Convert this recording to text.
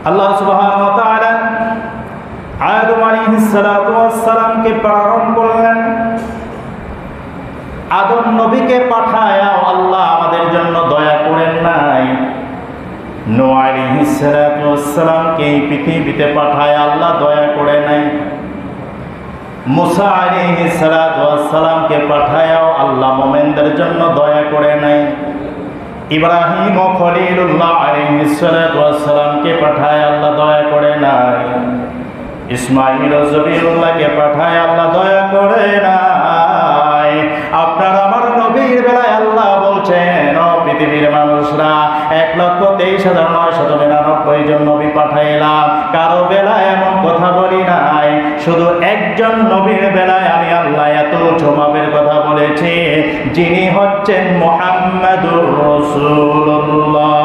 আল্লাহ সুবহানাহু ওয়া তাআলা আদম আলাইহিস সালাতু ওয়াস সালামকে প্রেরণ করলেন। আদম নবীকে পাঠায়া আল্লাহ আমাদের জন্য দয়া করেন নাই। নূহ আলাইহিস সালাতু ওয়াস সালামকে এই পৃথিবীতে পাঠায়া আল্লাহ দয়া করে নাই। মুসা আলাইহিস সালাতু ওয়াস সালামকে পাঠায়াও আল্লাহ মুমিনদের জন্য দয়া করে নাই। ইব্রাহিম ও খলিলুল্লাহ আলাইহিস সালাতু ওয়াস সালামকে পাঠায় আল্লাহ দয়া করে নাই। ইসমাঈল ও জবিরুল্লাহকে পাঠায় আল্লাহ দয়া করে নাই। আপনার আমার নবীর বেলায় আল্লাহ বলছেন, ও পৃথিবীর মানুষরা 1,23,999 জন নবী পাঠাইলাম, কারো বেলায় এমন কথা বলি নাই। শুধু একজন নবীর বেলায় আমি আল্লাহ এত জমাবের কথা বলেছি, যিনি হচ্ছেন মুহাম্মাদুর রাসূলুল্লাহ।